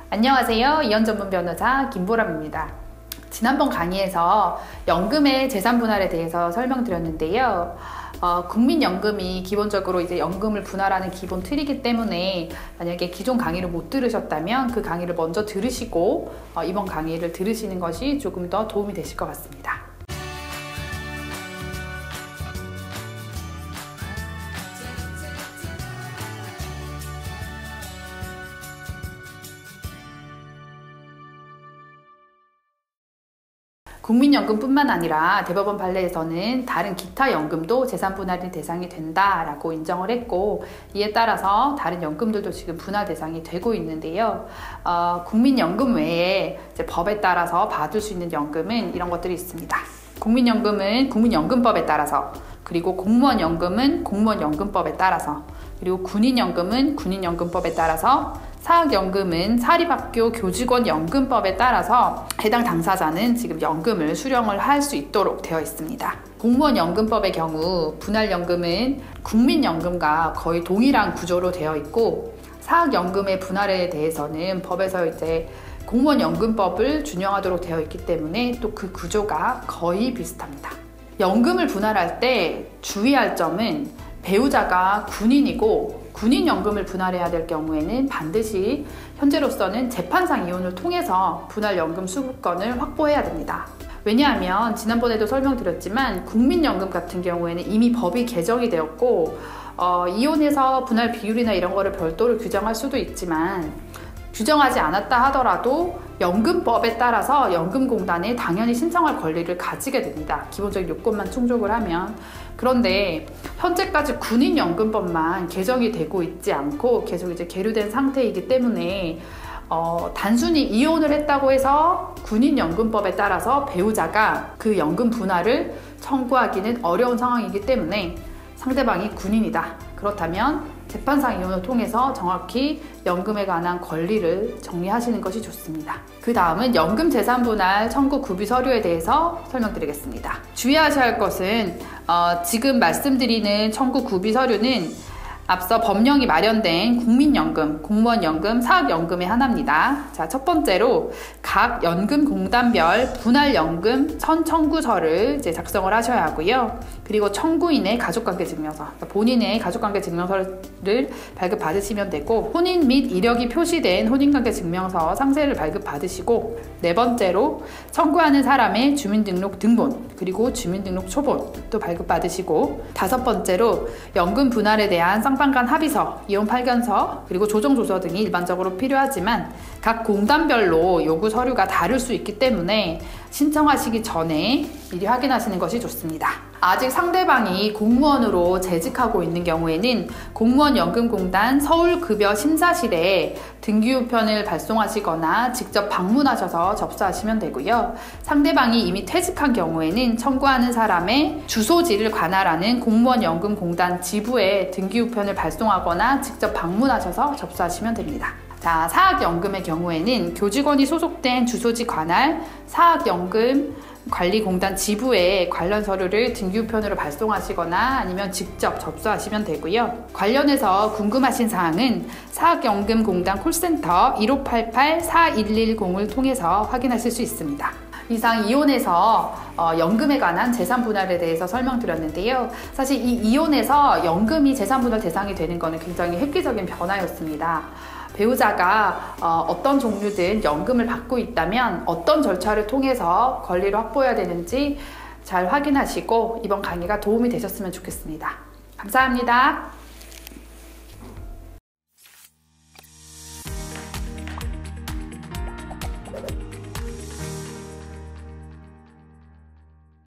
안녕하세요. 이혼 전문 변호사 김보람입니다. 지난번 강의에서 연금의 재산 분할에 대해서 설명드렸는데요. 국민연금이 기본적으로 이제 연금을 분할하는 기본 틀이기 때문에 만약에 기존 강의를 못 들으셨다면 그 강의를 먼저 들으시고 이번 강의를 들으시는 것이 조금 더 도움이 되실 것 같습니다. 국민연금뿐만 아니라 대법원 판례에서는 다른 기타 연금도 재산 분할의 대상이 된다라고 인정을 했고, 이에 따라서 다른 연금들도 지금 분할 대상이 되고 있는데요. 국민연금 외에 이제 법에 따라서 받을 수 있는 연금은 이런 것들이 있습니다. 국민연금은 국민연금법에 따라서, 그리고 공무원연금은 공무원연금법에 따라서, 그리고 군인연금은 군인연금법에 따라서, 사학연금은 사립학교 교직원연금법에 따라서 해당 당사자는 지금 연금을 수령을 할 수 있도록 되어 있습니다. 공무원연금법의 경우 분할연금은 국민연금과 거의 동일한 구조로 되어 있고, 사학연금의 분할에 대해서는 법에서 이제 공무원연금법을 준용하도록 되어 있기 때문에 또 그 구조가 거의 비슷합니다. 연금을 분할할 때 주의할 점은 배우자가 군인이고 군인연금을 분할해야 될 경우에는 반드시 현재로서는 재판상 이혼을 통해서 분할연금 수급권을 확보해야 됩니다. 왜냐하면 지난번에도 설명드렸지만 국민연금 같은 경우에는 이미 법이 개정이 되었고 이혼해서 분할 비율이나 이런 거를 별도로 규정할 수도 있지만, 규정하지 않았다 하더라도 연금법에 따라서 연금공단에 당연히 신청할 권리를 가지게 됩니다. 기본적인 요건만 충족을 하면. 그런데 현재까지 군인연금법만 개정이 되고 있지 않고 계속 이제 계류된 상태이기 때문에 단순히 이혼을 했다고 해서 군인연금법에 따라서 배우자가 그 연금 분할을 청구하기는 어려운 상황이기 때문에 상대방이 군인이다. 그렇다면 재판상 이혼을 통해서 정확히 연금에 관한 권리를 정리하시는 것이 좋습니다. 그 다음은 연금 재산 분할 청구 구비 서류에 대해서 설명드리겠습니다. 주의하셔야 할 것은 지금 말씀드리는 청구 구비 서류는 앞서 법령이 마련된 국민연금, 공무원연금, 사학연금의 하나입니다. 자, 첫 번째로 각 연금공단별 분할연금 선청구서를 이제 작성을 하셔야 하고요. 그리고 청구인의 가족관계증명서, 그러니까 본인의 가족관계증명서를 발급받으시면 되고, 혼인 및 이력이 표시된 혼인관계증명서 상세를 발급받으시고, 네 번째로 청구하는 사람의 주민등록 등본, 그리고 주민등록 초본 또 발급받으시고, 다섯 번째로 연금 분할에 대한 쌍방간 합의서, 이혼 판결서, 그리고 조정조서 등이 일반적으로 필요하지만 각 공단별로 요구 서류가 다를 수 있기 때문에 신청하시기 전에 미리 확인하시는 것이 좋습니다. 아직 상대방이 공무원으로 재직하고 있는 경우에는 공무원연금공단 서울급여심사실에 등기우편을 발송하시거나 직접 방문하셔서 접수하시면 되고요. 상대방이 이미 퇴직한 경우에는 청구하는 사람의 주소지를 관할하는 공무원연금공단 지부에 등기우편을 발송하거나 직접 방문하셔서 접수하시면 됩니다. 자, 사학연금의 경우에는 교직원이 소속된 주소지 관할 사학연금 관리공단 지부에 관련 서류를 등기우편으로 발송하시거나 아니면 직접 접수하시면 되고요. 관련해서 궁금하신 사항은 사학연금공단 콜센터 1588-4110을 통해서 확인하실 수 있습니다. 이상 이혼해서 연금에 관한 재산 분할에 대해서 설명드렸는데요. 사실 이 이혼해서 연금이 재산 분할 대상이 되는 것은 굉장히 획기적인 변화였습니다. 배우자가 어떤 종류든 연금을 받고 있다면 어떤 절차를 통해서 권리를 확보해야 되는지 잘 확인하시고 이번 강의가 도움이 되셨으면 좋겠습니다. 감사합니다.